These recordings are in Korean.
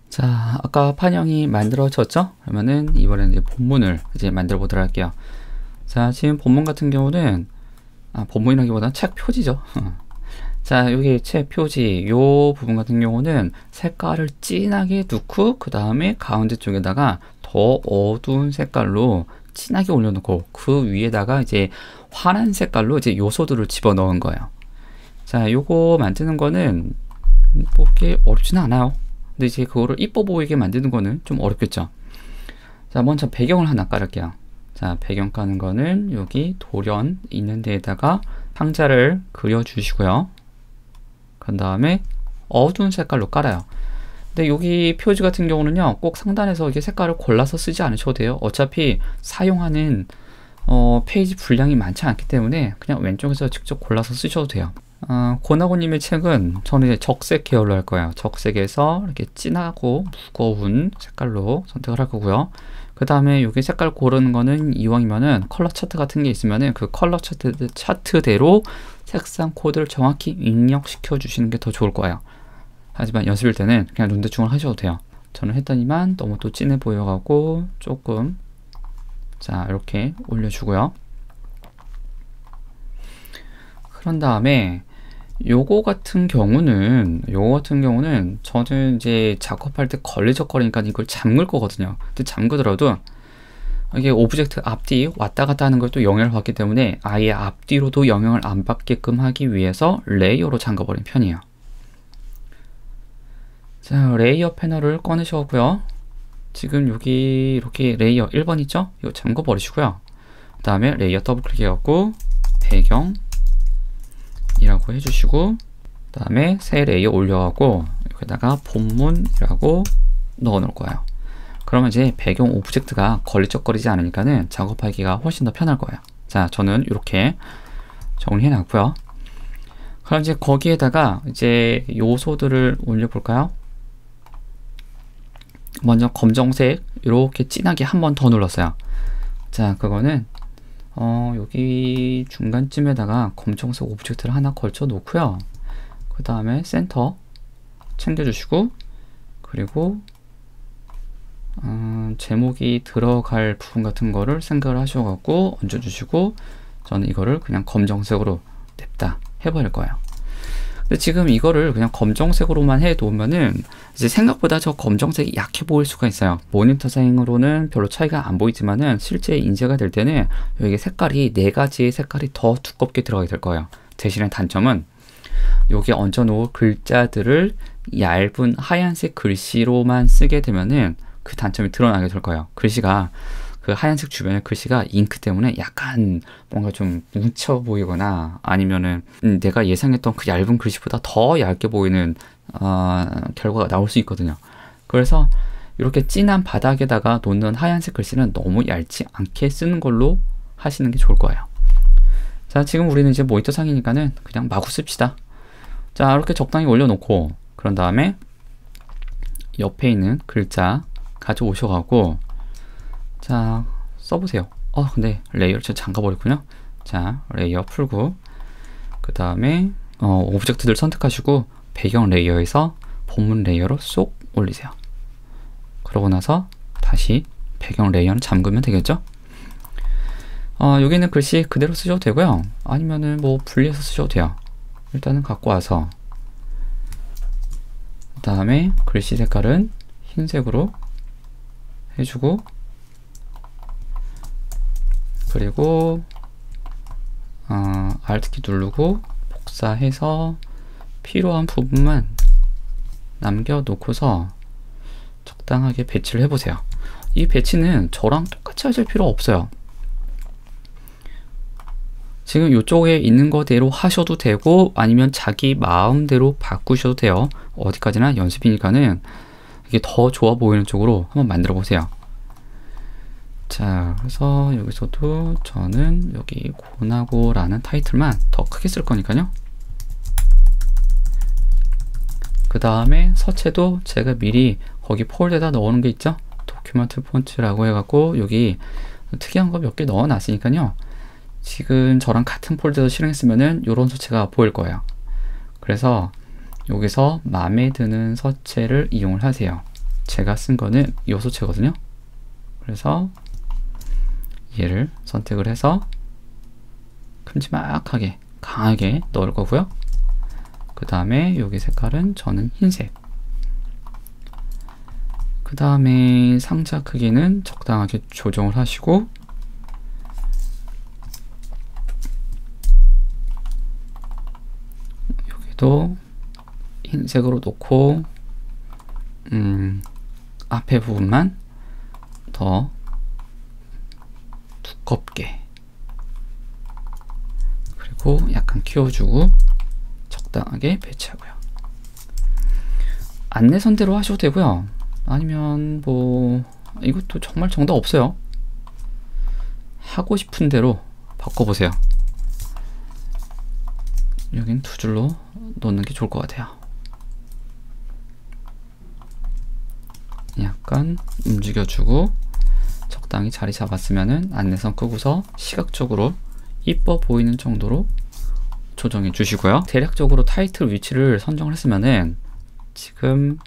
자, 아까 판형이 만들어졌죠? 그러면은 이번에는 이제 본문을 이제 만들어 보도록 할게요. 자, 지금 본문 같은 경우는 본문이라기보다는 책 표지죠. 자, 여기 책 표지 요 부분 같은 경우는 색깔을 진하게 넣고 그 다음에 가운데 쪽에다가 더 어두운 색깔로 진하게 올려놓고 그 위에다가 이제 환한 색깔로 이제 요소들을 집어넣은 거예요. 자, 요거 만드는 거는 뭐 그렇게 어렵지는 않아요. 근데 이제 그거를 이뻐 보이게 만드는 거는 좀 어렵겠죠. 자, 먼저 배경을 하나 깔을게요. 자, 배경 까는 거는 여기 돌연 있는 데에다가 상자를 그려 주시고요. 그 다음에 어두운 색깔로 깔아요. 근데 여기 표지 같은 경우는요, 꼭 상단에서 이렇게 색깔을 골라서 쓰지 않으셔도 돼요. 어차피 사용하는 페이지 분량이 많지 않기 때문에 그냥 왼쪽에서 직접 골라서 쓰셔도 돼요. 고나고님의 책은 저는 이제 적색 계열로 할 거예요. 적색에서 이렇게 진하고 무거운 색깔로 선택을 할 거고요. 그 다음에 여기 색깔 고르는 거는 이왕이면은 컬러 차트 같은 게 있으면은 그 컬러 차트대로 색상 코드를 정확히 입력시켜 주시는 게 더 좋을 거예요. 하지만 연습일 때는 그냥 눈대중을 하셔도 돼요. 저는 했더니만 너무 또 진해 보여가고 조금 자 이렇게 올려주고요. 그런 다음에 요거 같은 경우는 저는 이제 작업할 때 걸리적거리니까 이걸 잠글 거거든요. 근데 잠그더라도 이게 오브젝트 앞뒤 왔다 갔다 하는 걸 또 영향을 받기 때문에 아예 앞뒤로도 영향을 안 받게끔 하기 위해서 레이어로 잠가 버린 편이에요. 자, 레이어 패널을 꺼내셔고요. 지금 여기 이렇게 레이어 1번 있죠? 이거 잠궈 버리시고요. 그 다음에 레이어 더블 클릭해갖고 배경 이라고 해주시고 그 다음에 새 레이어 올려가고 여기다가 본문이라고 넣어 놓을 거예요. 그러면 이제 배경 오브젝트가 걸리적거리지 않으니까는 작업하기가 훨씬 더 편할 거예요. 자, 저는 이렇게 정리해 놨고요. 그럼 이제 거기에다가 이제 요소들을 올려 볼까요? 먼저 검정색 이렇게 진하게 한 번 더 눌렀어요. 자, 그거는 여기 중간쯤에다가 검정색 오브젝트를 하나 걸쳐 놓고요. 그 다음에 센터 챙겨주시고 그리고 제목이 들어갈 부분 같은 거를 생각을 하셔갖고 얹어주시고 저는 이거를 그냥 검정색으로 냅다 해버릴 거예요. 근데 지금 이거를 그냥 검정색으로만 해 놓으면은 이제 생각보다 저 검정색이 약해 보일 수가 있어요. 모니터상으로는 별로 차이가 안 보이지만은 실제 인쇄가 될 때는 여기 색깔이 4가지의 색깔이 더 두껍게 들어가게 될 거예요. 대신에 단점은 여기 얹어 놓을 글자들을 얇은 하얀색 글씨로만 쓰게 되면은 그 단점이 드러나게 될 거예요. 글씨가 그 하얀색 주변의 글씨가 잉크 때문에 약간 뭔가 좀 뭉쳐 보이거나 아니면은 내가 예상했던 그 얇은 글씨보다 더 얇게 보이는 결과가 나올 수 있거든요. 그래서 이렇게 진한 바닥에다가 놓는 하얀색 글씨는 너무 얇지 않게 쓰는 걸로 하시는 게 좋을 거예요. 자, 지금 우리는 이제 모니터 상이니까는 그냥 마구 씁시다. 자, 이렇게 적당히 올려놓고 그런 다음에 옆에 있는 글자 가져오셔가고 자, 써보세요. 근데 레이어를 제가 잠가버렸군요. 자, 레이어 풀고 그 다음에 오브젝트들 선택하시고 배경 레이어에서 본문 레이어로 쏙 올리세요. 그러고 나서 다시 배경 레이어는 잠그면 되겠죠? 여기 있는 글씨 그대로 쓰셔도 되고요. 아니면은 뭐 분리해서 쓰셔도 돼요. 일단은 갖고 와서 그 다음에 글씨 색깔은 흰색으로 해주고 그리고 Alt키 누르고 복사해서 필요한 부분만 남겨놓고서 적당하게 배치를 해보세요. 이 배치는 저랑 똑같이 하실 필요 없어요. 지금 이쪽에 있는 거대로 하셔도 되고 아니면 자기 마음대로 바꾸셔도 돼요. 어디까지나 연습이니까는 이게 더 좋아 보이는 쪽으로 한번 만들어 보세요. 자, 그래서 여기서도 저는 여기 고나고라는 타이틀만 더 크게 쓸 거니까요. 그 다음에 서체도 제가 미리 거기 폴더에다 넣어놓은 게 있죠. 도큐먼트 폰트라고 해갖고 여기 특이한 거 몇 개 넣어 놨으니까요. 지금 저랑 같은 폴더에서 실행했으면은 이런 서체가 보일 거예요. 그래서 여기서 마음에 드는 서체를 이용을 하세요. 제가 쓴 거는 요소체거든요. 그래서 얘를 선택을 해서 큼지막하게 강하게 넣을 거고요. 그 다음에 여기 색깔은 저는 흰색. 그 다음에 상자 크기는 적당하게 조정을 하시고, 여기도 흰색으로 놓고 앞에 부분만 더 두껍게, 그리고 약간 키워주고 적당하게 배치하고요. 안내선대로 하셔도 되고요. 아니면 뭐 이것도 정말 정답 없어요. 하고 싶은 대로 바꿔보세요. 여긴 두 줄로 놓는 게 좋을 것 같아요. 약간 움직여주고 적당히 자리 잡았으면은 안내선 끄고서 시각적으로 이뻐 보이는 정도로 조정해 주시고요. 대략적으로 타이틀 위치를 선정을 했으면은 지금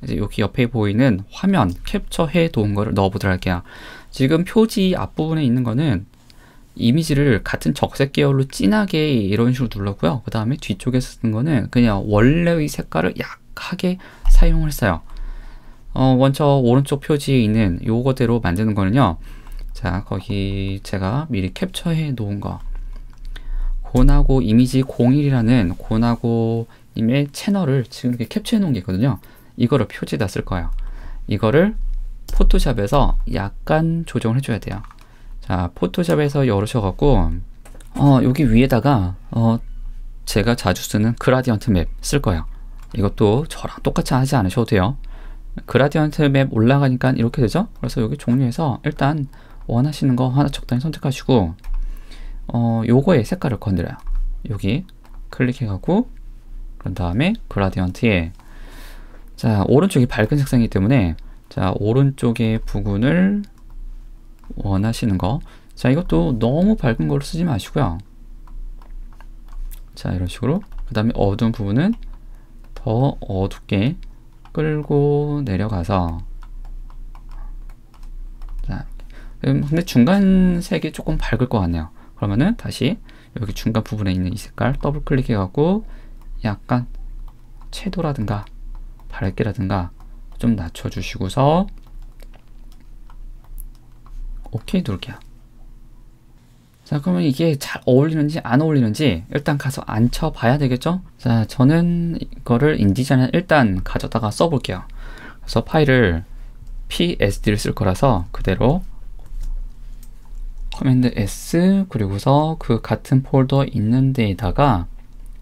이제 여기 옆에 보이는 화면 캡처해 놓은 거를 넣어 보도록 할게요. 지금 표지 앞부분에 있는 거는 이미지를 같은 적색 계열로 진하게 이런 식으로 눌렀고요. 그 다음에 뒤쪽에 쓰는 거는 그냥 원래의 색깔을 약하게 사용을 했어요. 먼저 오른쪽 표지에 있는 요거대로 만드는 거는요, 자, 거기 제가 미리 캡처해 놓은 거, 고나고 이미지 01이라는 고나고 님의 채널을 지금 이렇게 캡처해 놓은 게 있거든요. 이거를 표지에다 쓸 거예요. 이거를 포토샵에서 약간 조정을 해줘야 돼요. 자, 포토샵에서 열으셔갖고 여기 위에다가 제가 자주 쓰는 그라디언트 맵 쓸 거예요. 이것도 저랑 똑같이 하지 않으셔도 돼요. 그라디언트 맵 올라가니까 이렇게 되죠. 그래서 여기 종류에서 일단 원하시는 거 하나 적당히 선택하시고 요거의 색깔을 건드려요. 여기 클릭해갖고 그런 다음에 그라디언트에, 자, 오른쪽이 밝은 색상이기 때문에 자, 오른쪽의 부분을 원하시는 거, 자, 이것도 너무 밝은 걸로 쓰지 마시고요. 자, 이런 식으로. 그 다음에 어두운 부분은 더 어둡게 끌고 내려가서, 자, 근데 중간 색이 조금 밝을 것 같네요. 그러면은 다시 여기 중간 부분에 있는 이 색깔 더블 클릭해 갖고 약간 채도라든가 밝기라든가 좀 낮춰 주시고서 오케이 누를게요. 자, 그러면 이게 잘 어울리는지 안 어울리는지 일단 가서 앉혀 봐야 되겠죠? 자, 저는 이거를 인디자인에 일단 가져다가 써볼게요. 그래서 파일을 PSD를 쓸 거라서 그대로 커맨드 S, 그리고서 그 같은 폴더 있는 데에다가,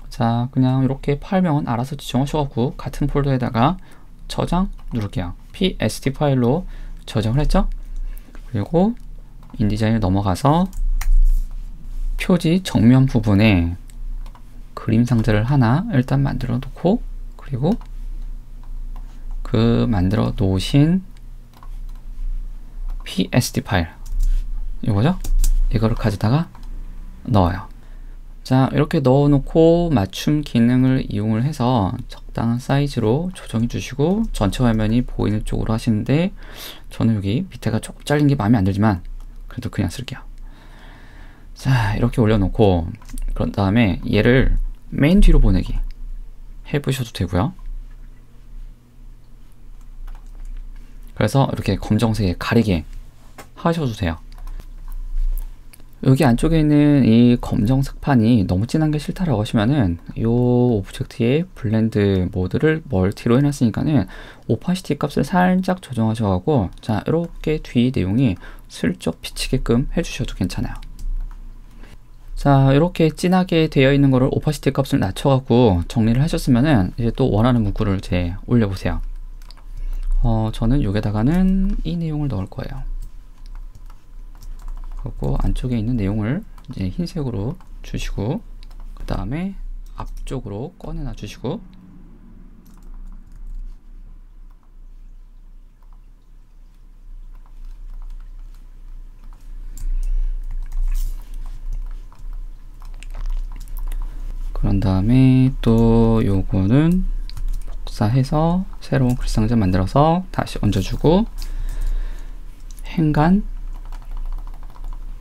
자, 그냥 이렇게 파일명은 알아서 지정하셔갖고 같은 폴더에다가 저장 누를게요. PSD 파일로 저장을 했죠? 그리고 인디자인에 넘어가서 표지 정면 부분에 그림 상자를 하나 일단 만들어 놓고, 그리고 그 만들어 놓으신 PSD 파일, 이거죠? 이거를 가져다가 넣어요. 자, 이렇게 넣어 놓고 맞춤 기능을 이용을 해서 적당한 사이즈로 조정해 주시고 전체 화면이 보이는 쪽으로 하시는데, 저는 여기 밑에가 조금 잘린 게 마음에 안 들지만 그래도 그냥 쓸게요. 자, 이렇게 올려놓고 그런 다음에 얘를 맨 뒤로 보내기 해보셔도 되고요. 그래서 이렇게 검정색에 가리게 하셔도 돼요. 여기 안쪽에 있는 이 검정색 판이 너무 진한 게 싫다라고 하시면은 요 오브젝트의 블렌드 모드를 멀티로 해놨으니까는 오파시티 값을 살짝 조정하셔가지고, 자, 이렇게 뒤 내용이 슬쩍 비치게끔 해주셔도 괜찮아요. 자, 이렇게 진하게 되어 있는 거를 오파시티 값을 낮춰갖고 정리를 하셨으면은 이제 또 원하는 문구를 이제 올려보세요. 저는 여기다가는 이 내용을 넣을 거예요. 그리고 안쪽에 있는 내용을 이제 흰색으로 주시고, 그 다음에 앞쪽으로 꺼내놔 주시고, 그런 다음에 또 요거는 복사해서 새로운 글상자 만들어서 다시 얹어주고, 행간,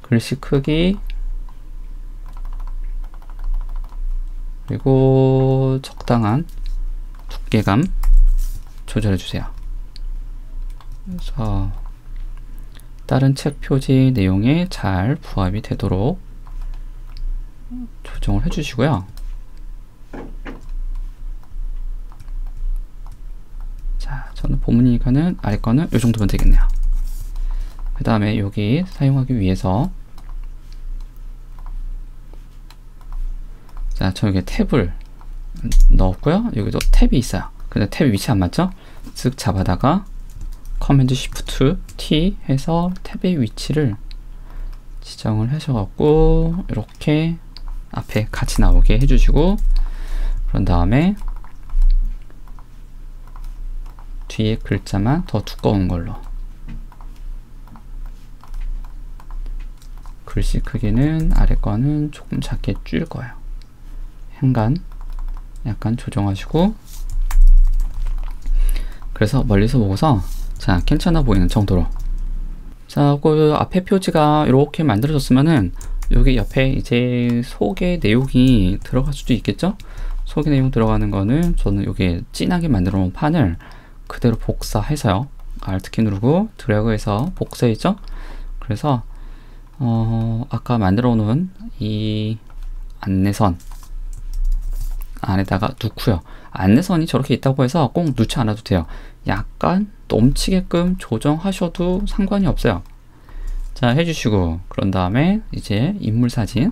글씨 크기, 그리고 적당한 두께감 조절해주세요. 그래서 다른 책 표지 내용에 잘 부합이 되도록 조정을 해주시고요. 자, 저는 본문이니까는 아래 거는 이 정도면 되겠네요. 그 다음에 여기 사용하기 위해서, 자, 저 여기 탭을 넣었고요. 여기도 탭이 있어요. 근데 탭이 위치 안 맞죠? 쓱 잡아다가 커맨드 쉬프트 T 해서 탭의 위치를 지정을 하셔갖고 이렇게 앞에 같이 나오게 해주시고, 그런 다음에 뒤에 글자만 더 두꺼운 걸로, 글씨 크기는 아래 거는 조금 작게 줄 거예요. 행간 약간 조정하시고, 그래서 멀리서 보고서 자, 괜찮아 보이는 정도로. 자, 그 앞에 표지가 이렇게 만들어졌으면은 여기 옆에 이제 소개 내용이 들어갈 수도 있겠죠? 소개 내용 들어가는 거는 저는 여기 진하게 만들어 놓은 판을 그대로 복사해서요. Alt키 누르고 드래그해서 복사했죠? 그래서 아까 만들어 놓은 이 안내선 안에다가 넣고요. 안내선이 저렇게 있다고 해서 꼭 넣지 않아도 돼요. 약간 넘치게끔 조정하셔도 상관이 없어요. 자, 해주시고, 그런 다음에 이제 인물사진을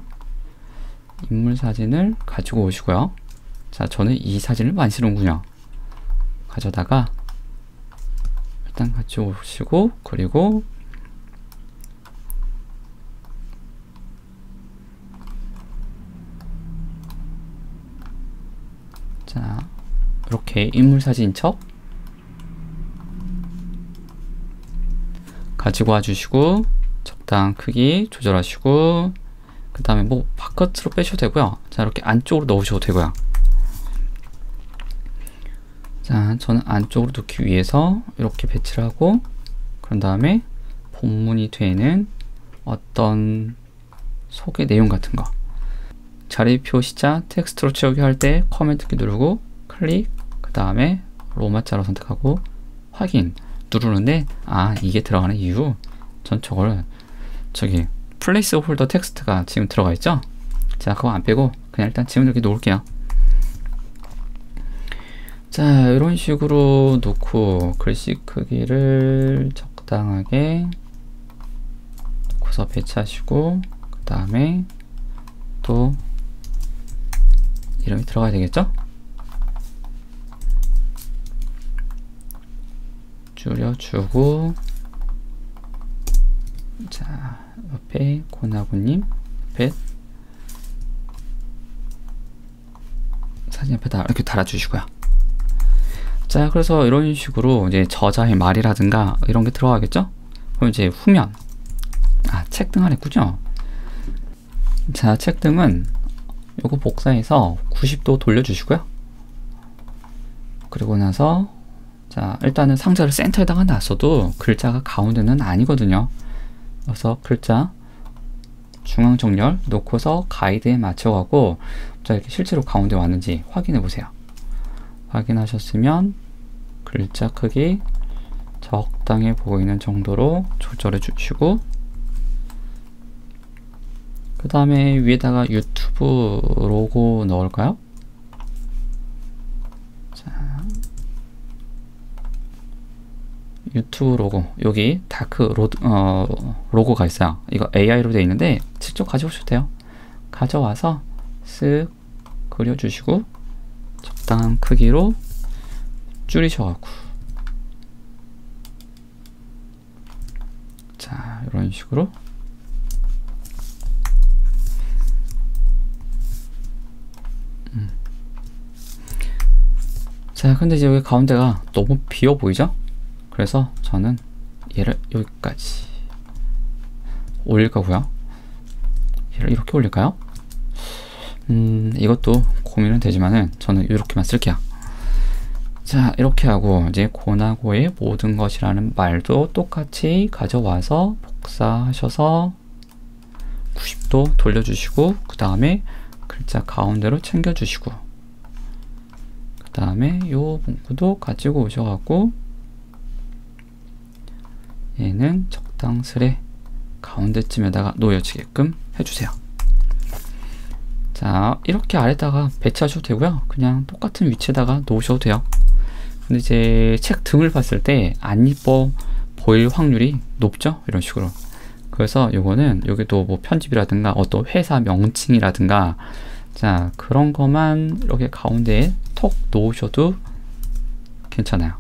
가지고 오시고요. 자, 저는 이 사진을 많이 쓰는군요. 가져다가 일단 가져오시고, 그리고 자, 이렇게 인물사진 척 가지고 와주시고, 적당 크기 조절하시고, 그 다음에 뭐 바깥으로 빼셔도 되고요. 자, 이렇게 안쪽으로 넣으셔도 되고요. 자, 저는 안쪽으로 넣기 위해서 이렇게 배치를 하고, 그런 다음에 본문이 되는 어떤 소개 내용 같은 거, 자리표 시자 텍스트로 채우기 할 때 커맨드 키 누르고 클릭, 그 다음에 로마자로 선택하고 확인 누르는데, 아, 이게 들어가는 이유, 전 저걸 저기 플레이스 홀더 텍스트가 지금 들어가 있죠? 자, 그거 안 빼고 그냥 일단 지금 이렇게 놓을게요. 자, 이런 식으로 놓고 글씨 크기를 적당하게 놓고서 배치하시고, 그 다음에 또 이름이 들어가야 되겠죠? 줄여주고, 자, 옆에 고나구님 옆에 사진 옆에다 이렇게 달아주시고요. 자, 그래서 이런 식으로 이제 저자의 말이라든가 이런 게 들어가겠죠? 그럼 이제 후면, 아, 책등 안 했군요. 자, 책등은 요거 복사해서 90도 돌려주시고요. 그리고 나서 자, 일단은 상자를 센터에다가 놨어도 글자가 가운데는 아니거든요. 그래서 글자 중앙 정렬 놓고서 가이드에 맞춰가고, 자, 이렇게 실제로 가운데 왔는지 확인해 보세요. 확인하셨으면 글자 크기 적당해 보이는 정도로 조절해 주시고, 그 다음에 위에다가 유튜브 로고 넣을까요? 자, 유튜브 로고, 여기 다크 로고가 있어요. 이거 AI로 되어 있는데 직접 가져오셔도 돼요. 가져와서 쓱 그려주시고 적당한 크기로 줄이셔갖고, 자, 이런 식으로 자, 근데 이제 여기 가운데가 너무 비어 보이죠? 그래서 저는 얘를 여기까지 올릴 거고요. 얘를 이렇게 올릴까요? 이것도 고민은 되지만은 저는 이렇게만 쓸게요. 자, 이렇게 하고 이제 고나고의 모든 것이라는 말도 똑같이 가져와서 복사하셔서 90도 돌려주시고, 그 다음에 글자 가운데로 챙겨주시고, 그 다음에 요 문구도 가지고 오셔갖고 얘는 적당스레 가운데쯤에다가 놓여지게끔 해주세요. 자, 이렇게 아래다가 배치하셔도 되고요. 그냥 똑같은 위치에다가 놓으셔도 돼요. 근데 이제 책 등을 봤을 때 안 이뻐 보일 확률이 높죠? 이런 식으로. 그래서 요거는 여기도 뭐 편집이라든가 어떤 회사 명칭이라든가, 자, 그런 것만 이렇게 가운데에 톡 놓으셔도 괜찮아요.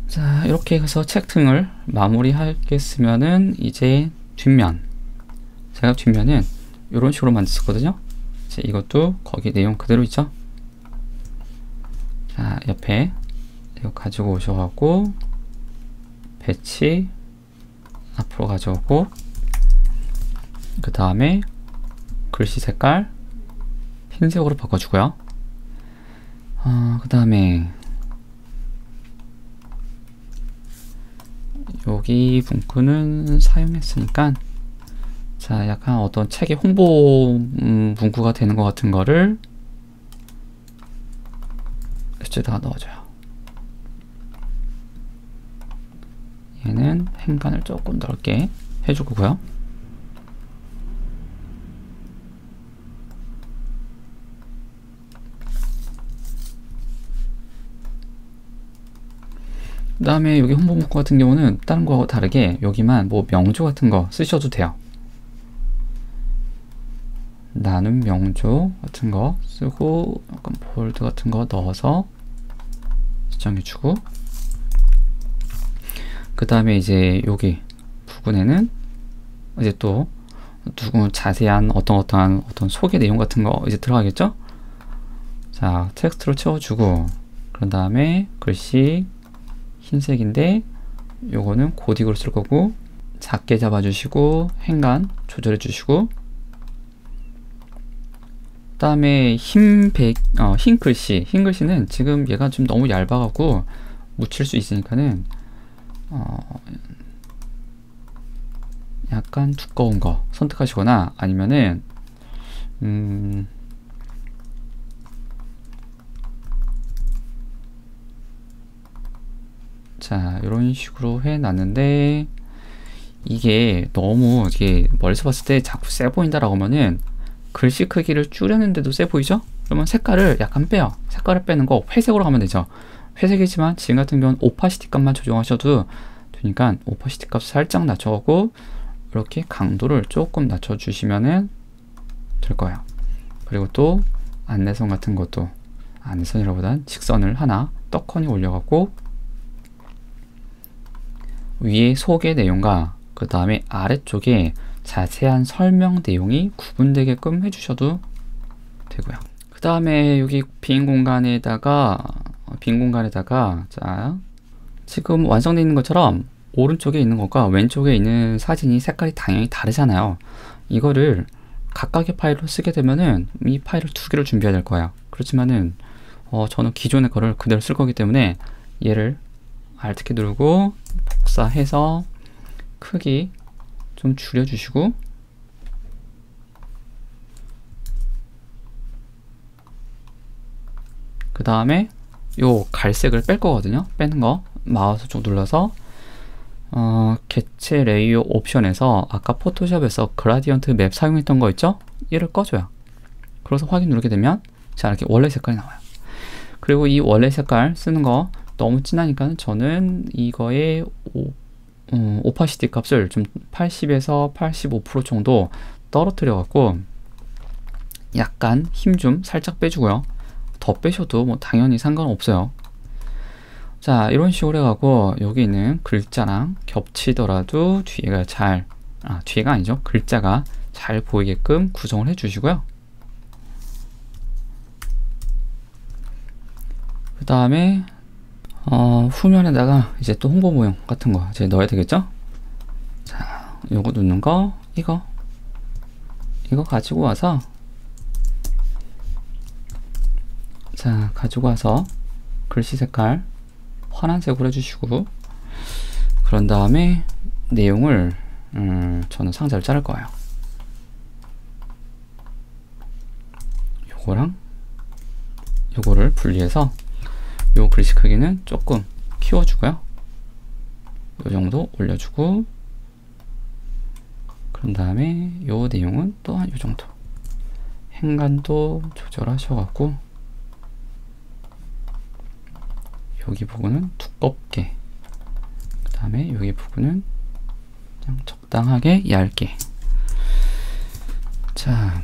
자, 이렇게 해서 책 등을 마무리 하겠으면은 이제 뒷면, 제가 뒷면은 이런 식으로 만들었거든요. 이것도 거기 내용 그대로 있죠. 자, 옆에 이거 가지고 오셔갖고 배치 앞으로 가져오고, 그 다음에 글씨 색깔 흰색으로 바꿔주고요. 그 다음에 여기 문구는 사용했으니까, 자, 약간 어떤 책의 홍보 문구가 되는 것 같은 거를 이쪽에다가 넣어줘요. 얘는 행간을 조금 넓게 해주고요. 그 다음에 여기 홍보 문구 같은 경우는 다른 거하고 다르게 여기만 뭐 명조 같은 거 쓰셔도 돼요. 나는 명조 같은 거 쓰고, 약간 볼드 같은 거 넣어서 지정해주고, 그 다음에 이제 여기 부분에는 이제 또 누구 자세한 어떤 소개 내용 같은 거 이제 들어가겠죠? 자, 텍스트로 채워주고, 그런 다음에 글씨 흰색인데 요거는 고딕으로 쓸 거고, 작게 잡아주시고 행간 조절해 주시고, 그 다음에 흰 글씨는 지금 얘가 좀 너무 얇아갖고 묻힐 수 있으니까는 약간 두꺼운 거 선택하시거나, 아니면은 자, 이런 식으로 해놨는데 이게 너무 이게 멀리서 봤을 때 자꾸 세 보인다라고 하면은 글씨 크기를 줄였는데도 세 보이죠? 그러면 색깔을 약간 빼요. 색깔을 빼는 거 회색으로 가면 되죠. 회색이지만 지금 같은 경우는 오파시티 값만 조정하셔도 되니까 오파시티 값 살짝 낮춰갖고 이렇게 강도를 조금 낮춰주시면은 될 거예요. 그리고 또 안내선 같은 것도, 안내선이라보단 직선을 하나 떡하니 올려갖고 위에 소개 내용과 그 다음에 아래쪽에 자세한 설명 내용이 구분되게끔 해주셔도 되고요. 그 다음에 여기 빈 공간에다가 자, 지금 완성되어 있는 것처럼 오른쪽에 있는 것과 왼쪽에 있는 사진이 색깔이 당연히 다르잖아요. 이거를 각각의 파일로 쓰게 되면은 이 파일을 두 개를 준비해야 될 거예요. 그렇지만은 저는 기존의 거를 그대로 쓸 거기 때문에 얘를 Alt키 누르고 복사해서 크기 좀 줄여주시고, 그 다음에 요 갈색을 뺄 거거든요. 빼는 거 마우스 쪽 눌러서 개체 레이어 옵션에서 아까 포토샵에서 그라디언트 맵 사용했던 거 있죠? 얘를 꺼줘요. 그래서 확인 누르게 되면 자, 이렇게 원래 색깔이 나와요. 그리고 이 원래 색깔 쓰는 거 너무 진하니까 저는 이거의 오파시티 값을 좀 80에서 85% 정도 떨어뜨려 갖고 약간 힘 좀 살짝 빼주고요. 더 빼셔도 뭐 당연히 상관없어요. 자, 이런 식으로 해가고 여기 있는 글자랑 겹치더라도 뒤에가 뒤에가 아니죠. 글자가 잘 보이게끔 구성을 해 주시고요. 그 다음에 후면에다가 이제 또 홍보 모형 같은 거 이제 넣어야 되겠죠? 자, 요거 넣는 거, 이거 가지고 와서 자, 가지고 와서 글씨 색깔 환한색으로 해주시고, 그런 다음에 내용을 저는 상자를 자를 거예요. 요거랑 요거를 분리해서 요 글씨 크기는 조금 키워주고요. 요 정도 올려주고, 그런 다음에 요 내용은 또한 요 정도 행간도 조절하셔갖고, 여기 부분은 두껍게, 그 다음에 여기 부분은 그냥 적당하게 얇게. 자,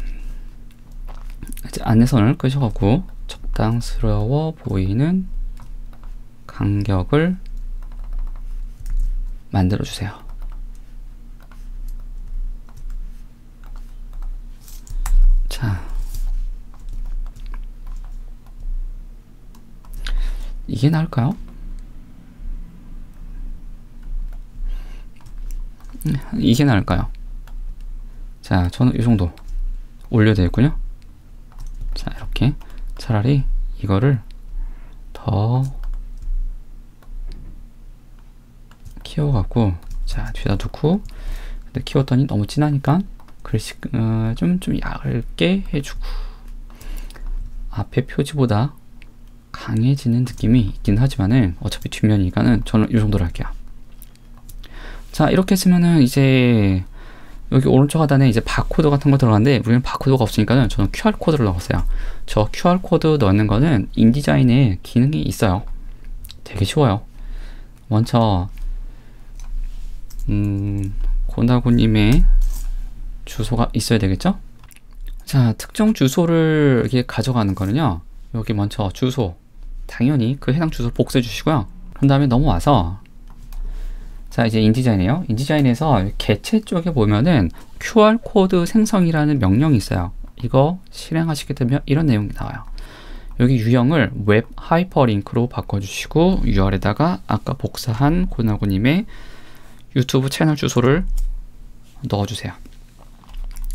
이제 안내선을 끄셔갖고 적당스러워 보이는 간격을 만들어 주세요. 자, 이게 나을까요? 이게 나을까요? 자, 저는 이 정도 올려야 되겠군요. 자, 이렇게 차라리 이거를 더 키워갖고, 자, 뒤에다 두고, 근데 키웠더니 너무 진하니까 글씨 좀 얇게 해주고, 앞에 표지보다 강해지는 느낌이 있긴 하지만은 어차피 뒷면이니까는 저는 이 정도로 할게요. 자, 이렇게 했으면은 이제 여기 오른쪽 하단에 이제 바코드 같은 거 들어가는데, 우리는 바코드가 없으니까는 저는 QR코드를 넣었어요. 저 QR코드 넣는 거는 인디자인에 기능이 있어요. 되게 쉬워요. 먼저 고나고님의 주소가 있어야 되겠죠? 자, 특정 주소를 이렇게 가져가는 거는요, 여기 먼저 주소, 당연히 그 해당 주소를 복사해 주시고요. 그런 다음에 넘어와서, 자, 이제 인디자인이에요. 인디자인에서 개체 쪽에 보면은 QR코드 생성이라는 명령이 있어요. 이거 실행하시게 되면 이런 내용이 나와요. 여기 유형을 웹 하이퍼링크로 바꿔주시고, UR에다가 아까 복사한 고나고님의 유튜브 채널 주소를 넣어주세요.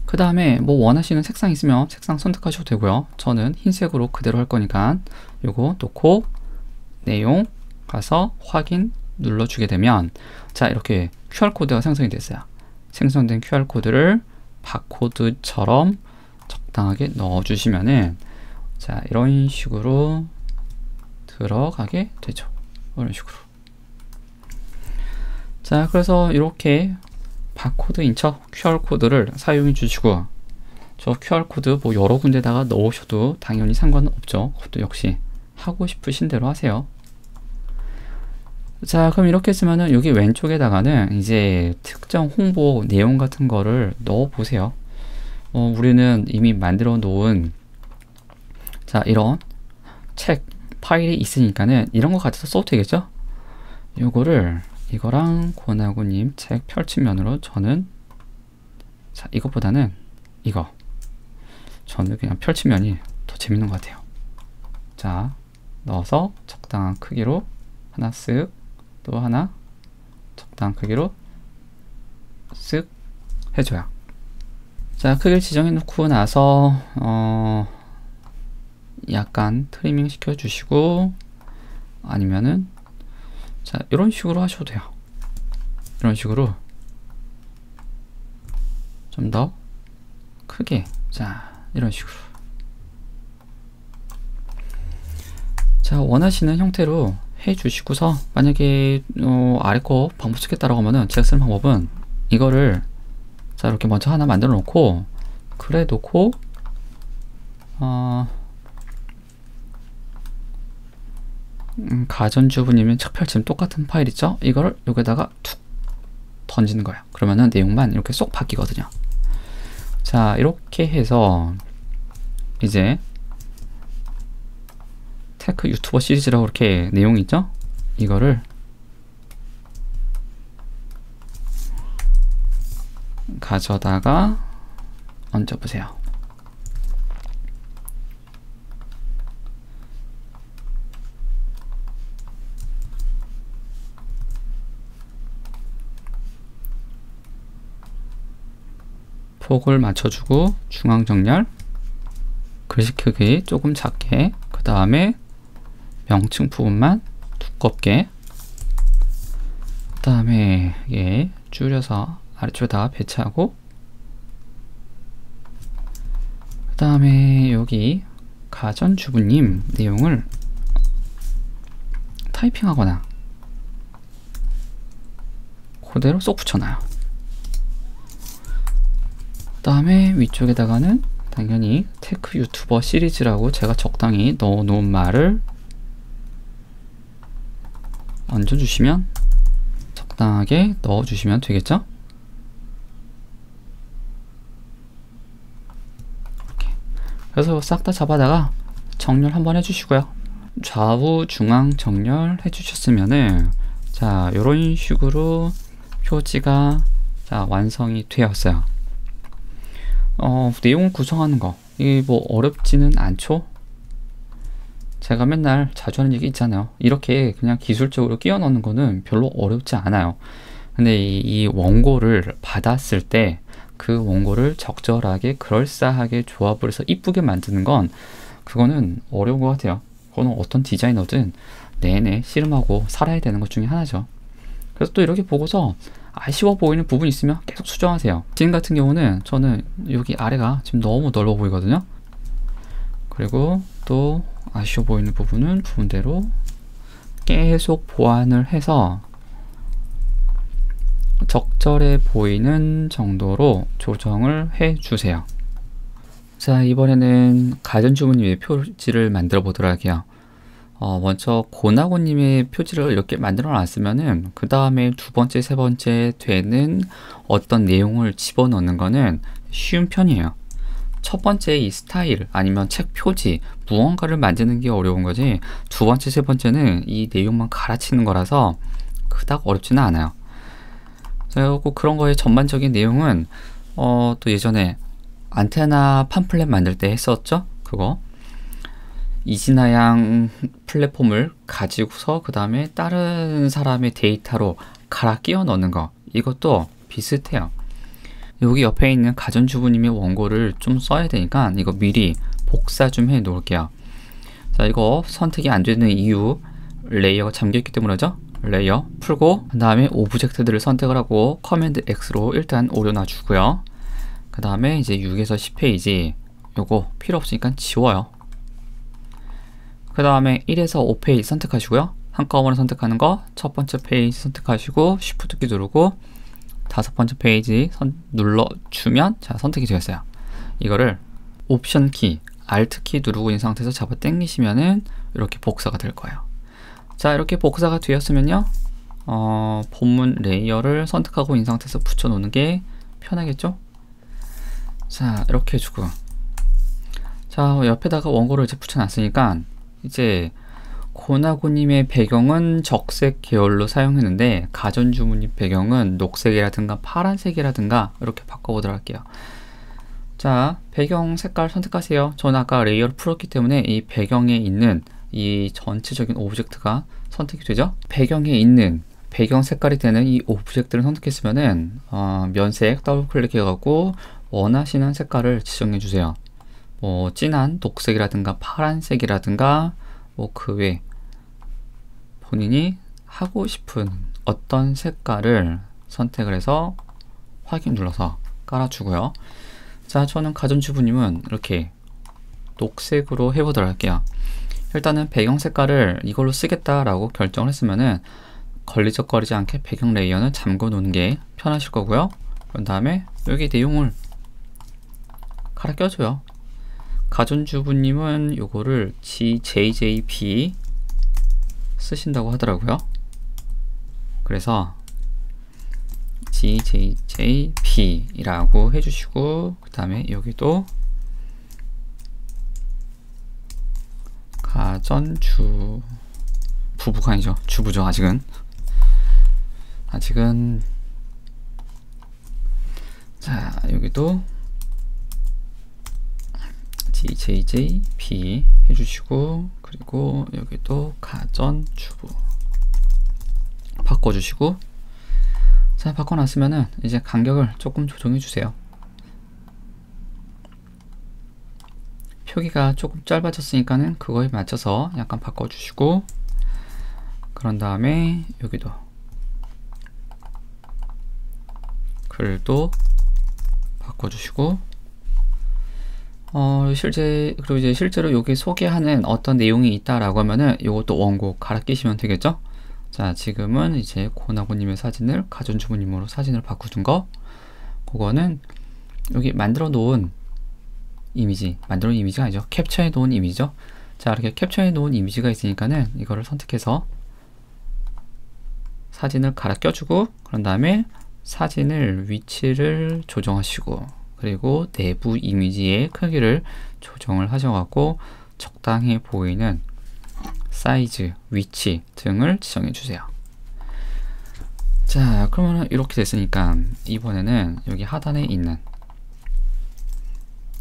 그 다음에 뭐 원하시는 색상 있으면 색상 선택하셔도 되고요. 저는 흰색으로 그대로 할 거니까 요거 놓고 내용 가서 확인 눌러주게 되면, 자, 이렇게 QR코드가 생성이 됐어요. 생성된 QR코드를 바코드처럼 적당하게 넣어주시면은, 자, 이런 식으로 들어가게 되죠. 이런 식으로. 자, 그래서 이렇게 바코드 인처 QR코드를 사용해 주시고, 저 QR코드 뭐 여러 군데다가 넣으셔도 당연히 상관은 없죠. 그것도 역시 하고 싶으신 대로 하세요. 자, 그럼 이렇게 했으면은 여기 왼쪽에다가는 이제 특정 홍보 내용 같은 거를 넣어 보세요. 우리는 이미 만들어 놓은, 자, 이런 책 파일이 있으니까는 이런 거 가져서 써도 되겠죠? 요거를 이거랑 고나고님 책 펼치면으로, 저는, 자, 이것보다는 이거, 저는 그냥 펼치면이 더 재밌는 것 같아요. 자, 넣어서 적당한 크기로 하나 쓱, 또 하나 적당한 크기로 쓱 해줘요. 자, 크기를 지정해 놓고 나서 약간 트리밍 시켜 주시고, 아니면은, 자, 이런 식으로 하셔도 돼요. 이런 식으로 좀 더 크게, 자, 이런 식으로. 자, 원하시는 형태로 해 주시고서, 만약에 아래 거 방법 쓰겠다라고 하면은 제가 쓰는 방법은 이거를, 자, 이렇게 먼저 하나 만들어 놓고, 그래 놓고 가전주부님은 책 펼치면 똑같은 파일 있죠? 이거를 여기다가 툭 던지는 거예요. 그러면은 내용만 이렇게 쏙 바뀌거든요. 자, 이렇게 해서 이제 테크 유튜버 시리즈라고 이렇게 내용이 있죠? 이거를 가져다가 얹어보세요. 폭을 맞춰주고 중앙 정렬, 글씨 크기 조금 작게, 그 다음에 명칭 부분만 두껍게, 그 다음에 줄여서 아래쪽에다 배치하고, 그 다음에 여기 가전주부님 내용을 타이핑하거나 그대로 쏙 붙여놔요. 그 다음에 위쪽에다가는 당연히 테크 유튜버 시리즈라고 제가 적당히 넣어놓은 말을 얹어주시면, 적당하게 넣어주시면 되겠죠? 이렇게. 그래서 싹 다 잡아다가 정렬 한번 해주시고요. 좌우 중앙 정렬 해주셨으면은, 자, 요런 식으로 표지가 완성이 되었어요. 내용을 구성하는 거, 이게 뭐 어렵지는 않죠? 제가 맨날 자주 하는 얘기 있잖아요. 이렇게 그냥 기술적으로 끼워 넣는 거는 별로 어렵지 않아요. 근데 이 원고를 받았을 때 그 원고를 적절하게 그럴싸하게 조합을 해서 이쁘게 만드는 건, 그거는 어려운 것 같아요. 그거는 어떤 디자이너든 내내 씨름하고 살아야 되는 것 중에 하나죠. 그래서 또 이렇게 보고서 아쉬워 보이는 부분이 있으면 계속 수정하세요. 지금 같은 경우는 저는 여기 아래가 지금 너무 넓어 보이거든요. 그리고 또 아쉬워 보이는 부분은 부분대로 계속 보완을 해서 적절해 보이는 정도로 조정을 해 주세요. 자, 이번에는 가전주부님의 표지를 만들어 보도록 할게요. 먼저 고나고님의 표지를 이렇게 만들어 놨으면은 그 다음에 두 번째, 세 번째 되는 어떤 내용을 집어넣는 거는 쉬운 편이에요. 첫 번째 이 스타일 아니면 책 표지 무언가를 만드는 게 어려운 거지, 두 번째, 세 번째는 이 내용만 갈아치는 거라서 그닥 어렵지는 않아요. 그리고 그런 거의 전반적인 내용은 또 예전에 안테나 팜플렛 만들 때 했었죠. 그거 이진아양 플랫폼을 가지고서 그 다음에 다른 사람의 데이터로 갈아 끼워 넣는 거, 이것도 비슷해요. 여기 옆에 있는 가전주부님의 원고를 좀 써야 되니까 이거 미리 복사 좀 해 놓을게요. 자, 이거 선택이 안 되는 이유, 레이어가 잠겨있기 때문이죠. 레이어 풀고 그 다음에 오브젝트들을 선택을 하고 커맨드 X로 일단 올려놔 주고요. 그 다음에 이제 6에서 10페이지 요거 필요 없으니까 지워요. 그 다음에 1에서 5페이지 선택하시고요. 한꺼번에 선택하는 거 첫 번째 페이지 선택하시고 Shift 키 누르고 다섯 번째 페이지 눌러주면 자, 선택이 되었어요. 이거를 옵션 키, Alt 키 누르고 있는 상태에서 잡아 당기시면은 이렇게 복사가 될 거예요. 자, 이렇게 복사가 되었으면요, 본문 레이어를 선택하고 있는 상태에서 붙여 놓는 게 편하겠죠? 자, 이렇게 해주고, 자, 옆에다가 원고를 이제 붙여놨으니까 이제 고나고님의 배경은 적색 계열로 사용했는데 가전주부님 배경은 녹색이라든가 파란색이라든가 이렇게 바꿔보도록 할게요. 자, 배경 색깔 선택하세요. 저는 아까 레이어를 풀었기 때문에 이 배경에 있는 이 전체적인 오브젝트가 선택이 되죠. 배경에 있는 배경 색깔이 되는 이 오브젝트를 선택했으면은 면색 더블 클릭해 갖고 원하시는 색깔을 지정해 주세요. 뭐 진한 녹색이라든가 파란색이라든가 뭐 그 외 본인이 하고 싶은 어떤 색깔을 선택을 해서 확인 눌러서 깔아주고요. 자, 저는 가전주부님은 이렇게 녹색으로 해보도록 할게요. 일단은 배경 색깔을 이걸로 쓰겠다라고 결정을 했으면은 걸리적거리지 않게 배경 레이어는 잠궈 놓는 게 편하실 거고요. 그 다음에 여기 내용을 갈아 껴줘요. 가전주부님은 요거를 GJJP 쓰신다고 하더라고요. 그래서 GJJP라고 해주시고 그 다음에 여기도 가전주 부부가 아니죠, 주부죠. 아직은 자, 여기도 GJJP 해주시고 그리고 여기도 가전주부 바꿔주시고, 자, 바꿔놨으면은 이제 간격을 조금 조정해 주세요. 표기가 조금 짧아졌으니까는 그거에 맞춰서 약간 바꿔주시고, 그런 다음에 여기도 글도 바꿔주시고, 그리고 이제 실제로 여기 소개하는 어떤 내용이 있다라고 하면은 이것도 원고 갈아 끼시면 되겠죠? 자, 지금은 이제 고나고님의 사진을 가전주부님으로 사진을 바꾸는 거, 그거는 여기 만들어 놓은 이미지가 아니죠. 캡처해 놓은 이미지죠. 자, 이렇게 캡처해 놓은 이미지가 있으니까는 이거를 선택해서 사진을 갈아 껴주고, 그런 다음에 사진을 위치를 조정하시고, 그리고 내부 이미지의 크기를 조정을 하셔갖고 적당히 보이는 사이즈, 위치 등을 지정해 주세요. 자, 그러면 이렇게 됐으니까 이번에는 여기 하단에 있는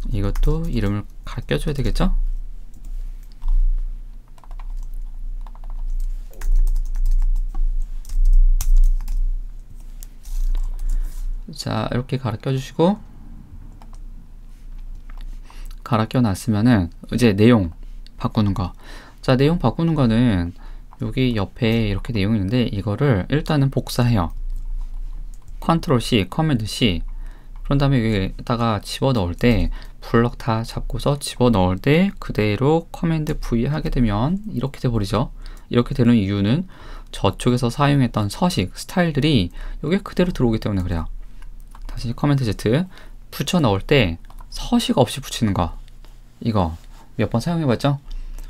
이것도 이름을 껴줘야 되겠죠? 자, 이렇게 갈아 껴주시고, 갈아 껴놨으면은 이제 내용 바꾸는 거. 자, 내용 바꾸는 거는 여기 옆에 이렇게 내용이 있는데 이거를 일단은 복사해요. 컨트롤 C, 커맨드 C. 그런 다음에 여기다가 집어넣을 때 블럭 다 잡고서 집어넣을 때 그대로 커맨드 V 하게 되면 이렇게 돼버리죠. 이렇게 되는 이유는 저쪽에서 사용했던 서식, 스타일들이 여기 그대로 들어오기 때문에 그래요. 다시 커맨드 Z, 붙여 넣을 때 서식 없이 붙이는 거, 이거 몇 번 사용해봤죠?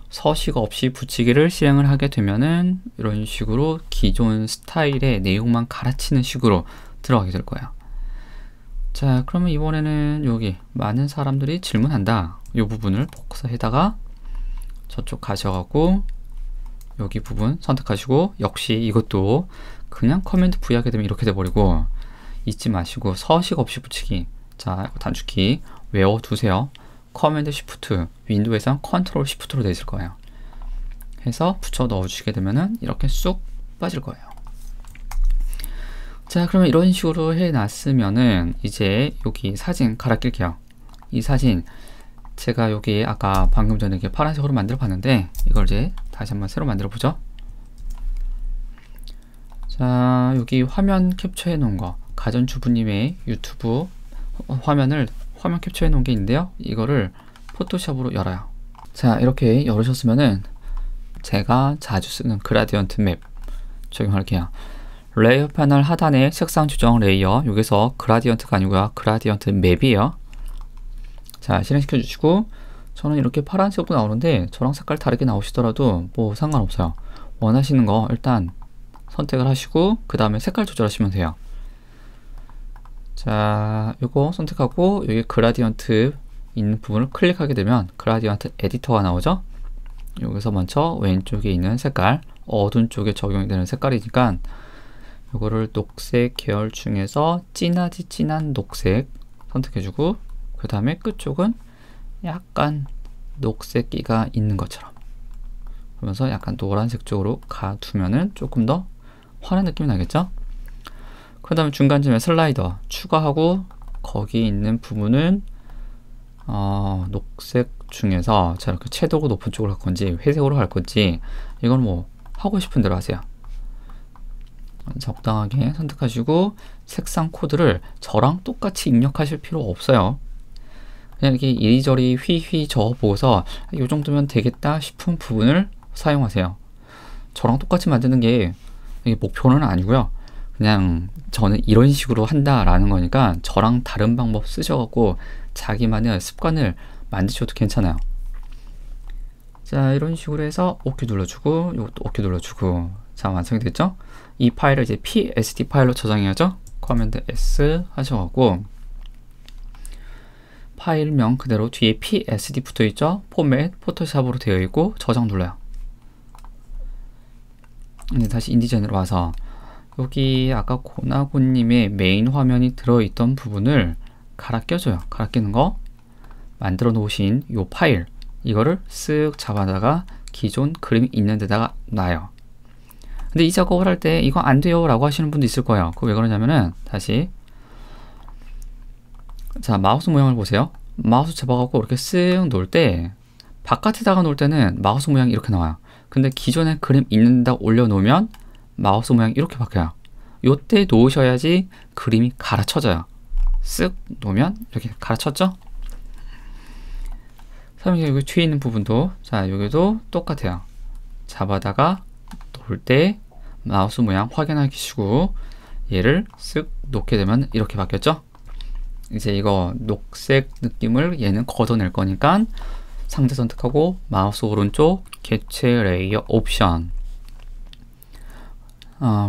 서식 없이 붙이기를 실행을 하게 되면은 이런 식으로 기존 스타일의 내용만 갈아치는 식으로 들어가게 될 거예요. 자, 그러면 이번에는 여기 많은 사람들이 질문한다, 이 부분을 복사해다가 저쪽 가셔가고 여기 부분 선택하시고, 역시 이것도 그냥 커맨드 V 하게 되면 이렇게 돼버리고, 잊지 마시고 서식 없이 붙이기. 자, 단축키 외워두세요. 커맨드 시프트, 윈도우에선 컨트롤 시프트로 되어 있을 거예요. 해서 붙여 넣어주시게 되면은 이렇게 쑥 빠질 거예요. 자, 그러면 이런 식으로 해놨으면은 이제 여기 사진 갈아 낄게요. 이 사진 제가 여기 아까 방금 전에 이렇게 파란색으로 만들어 봤는데 이걸 이제 다시 한번 새로 만들어 보죠. 자, 여기 화면 캡처해 놓은 거, 가전주부님의 유튜브 화면 캡처해 놓은 게 있는데요. 이거를 포토샵으로 열어요. 자, 이렇게 열으셨으면은 제가 자주 쓰는 그라디언트 맵 적용할게요. 레이어 패널 하단에 색상 조정 레이어, 여기서 그라디언트가 아니고요, 그라디언트 맵이에요. 자, 실행시켜 주시고, 저는 이렇게 파란색으로 나오는데 저랑 색깔 다르게 나오시더라도 뭐 상관없어요. 원하시는 거 일단 선택을 하시고 그 다음에 색깔 조절하시면 돼요. 자, 요거 선택하고 여기 그라디언트 있는 부분을 클릭하게 되면 그라디언트 에디터가 나오죠. 여기서 먼저 왼쪽에 있는 색깔, 어두운 쪽에 적용이 되는 색깔이니까 요거를 녹색 계열 중에서 진하지 진한 녹색 선택해주고, 그 다음에 끝쪽은 약간 녹색기가 있는 것처럼 그러면서 약간 노란색 쪽으로 가두면은 조금 더 환한 느낌이 나겠죠. 그 다음에 중간쯤에 슬라이더 추가하고 거기 있는 부분은 녹색 중에서 자, 이렇게 채도가 높은 쪽으로 할 건지 회색으로 할 건지 이건 뭐 하고 싶은 대로 하세요. 적당하게 선택하시고 색상 코드를 저랑 똑같이 입력하실 필요 없어요. 그냥 이렇게 이리저리 휘휘 저어보고서 이 정도면 되겠다 싶은 부분을 사용하세요. 저랑 똑같이 만드는 게 이게 목표는 아니고요. 그냥 저는 이런 식으로 한다라는 거니까 저랑 다른 방법 쓰셔갖고 자기만의 습관을 만드셔도 괜찮아요. 자, 이런 식으로 해서 OK 눌러주고 이것도 OK 눌러주고, 자, 완성이 됐죠? 이 파일을 이제 PSD 파일로 저장해야죠. 커맨드 S 하셔갖고 파일명 그대로 뒤에 PSD 붙어있죠? 포맷 포토샵으로 되어 있고 저장 눌러요. 이제 다시 인디자인으로 와서 여기 아까 고나고님의 메인 화면이 들어있던 부분을 갈아 껴줘요. 갈아 끼는 거 만들어 놓으신 요 파일, 이거를 쓱 잡아다가 기존 그림이 있는 데다가 놔요. 근데 이 작업을 할 때 이거 안 돼요 라고 하시는 분도 있을 거예요. 그거 왜 그러냐면은 다시 자, 마우스 모양을 보세요. 마우스 잡아갖고 이렇게 쓱 놓을 때 바깥에다가 놓을 때는 마우스 모양이 이렇게 나와요. 근데 기존에 그림 있는 데다 올려놓으면 마우스 모양이 이렇게 바뀌어요. 요때 놓으셔야지 그림이 갈아쳐져요. 쓱 놓으면 이렇게 갈아쳤죠? 그다음에 여기 뒤에 있는 부분도 자 여기도 똑같아요. 잡아다가 놓을 때 마우스 모양 확인하시고 얘를 쓱 놓게 되면 이렇게 바뀌었죠? 이제 이거 녹색 느낌을 얘는 걷어낼 거니까 상대 선택하고 마우스 오른쪽 개체 레이어 옵션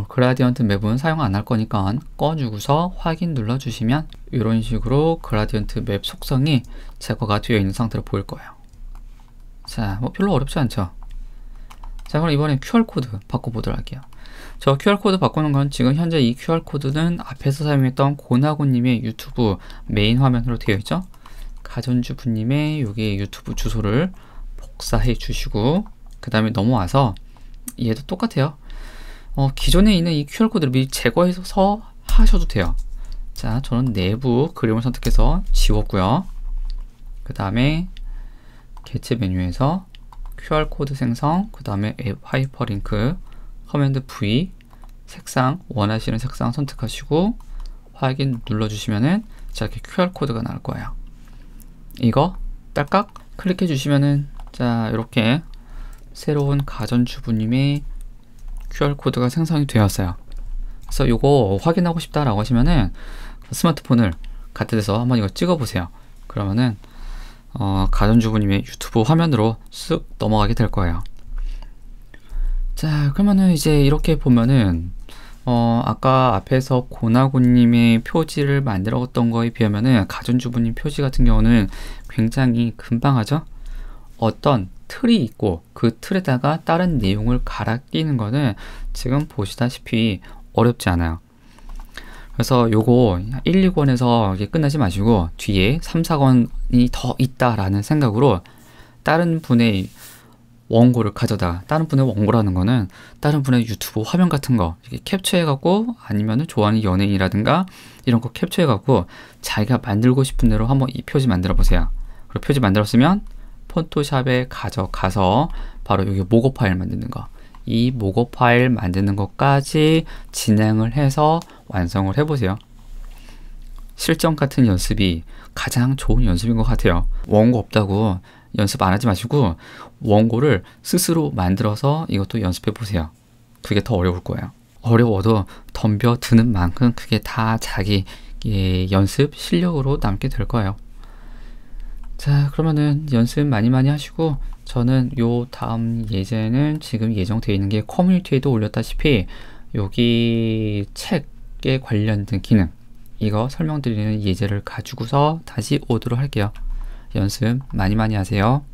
그라디언트 맵은 사용 안 할 거니까 꺼주고서 확인 눌러주시면 이런 식으로 그라디언트 맵 속성이 제거가 되어 있는 상태로 보일 거예요. 자, 뭐 별로 어렵지 않죠? 자, 그럼 이번엔 QR코드 바꿔보도록 할게요. 저 QR코드 바꾸는 건 지금 현재 이 QR코드는 앞에서 사용했던 고나고님의 유튜브 메인 화면으로 되어 있죠? 가전주부님의 여기 유튜브 주소를 복사해 주시고 그 다음에 넘어와서 얘도 똑같아요. 기존에 있는 이 QR코드를 미리 제거해서 하셔도 돼요. 자, 저는 내부 그림을 선택해서 지웠고요. 그 다음에 개체 메뉴에서 QR코드 생성, 그 다음에 앱 하이퍼링크, 커맨드 V, 색상, 원하시는 색상 선택하시고 확인 눌러주시면은 자, 이렇게 QR코드가 나올 거예요. 이거 딸깍 클릭해 주시면은 자, 이렇게 새로운 가전주부님의 QR코드가 생성이 되었어요. 그래서 이거 확인하고 싶다라고 하시면은 스마트폰을 갖다 대서 한번 이거 찍어 보세요. 그러면은 가전주부님의 유튜브 화면으로 쓱 넘어가게 될 거예요. 자, 그러면은 이제 이렇게 보면은 아까 앞에서 고나고님의 표지를 만들었던 거에 비하면은 가전주부님 표지 같은 경우는 굉장히 금방 하죠. 어떤 틀이 있고 그 틀에다가 다른 내용을 갈아 끼는 거는 지금 보시다시피 어렵지 않아요. 그래서 요거 1, 2권에서 이게 끝나지 마시고 뒤에 3, 4권이 더 있다라는 생각으로 다른 분의 원고를 가져다가 다른 분의 원고라는 거는 다른 분의 유튜브 화면 같은 거 이렇게 캡처해 갖고 아니면은 좋아하는 연예인이라든가 이런 거 캡처해 갖고 자기가 만들고 싶은 대로 한번 이 표지 만들어 보세요. 그리고 표지 만들었으면 폰토샵에 가져가서 바로 여기 모고 파일 만드는 거, 이 모고 파일 만드는 것까지 진행을 해서 완성을 해보세요. 실전 같은 연습이 가장 좋은 연습인 것 같아요. 원고 없다고 연습 안 하지 마시고 원고를 스스로 만들어서 이것도 연습해 보세요. 그게 더 어려울 거예요. 어려워도 덤벼드는 만큼 그게 다 자기 연습 실력으로 남게 될 거예요. 자, 그러면은 연습 많이 하시고 저는 요 다음 예제는 지금 예정되어 있는 게 커뮤니티에도 올렸다시피 여기 책에 관련된 기능 이거 설명드리는 예제를 가지고서 다시 오도록 할게요. 연습 많이 하세요.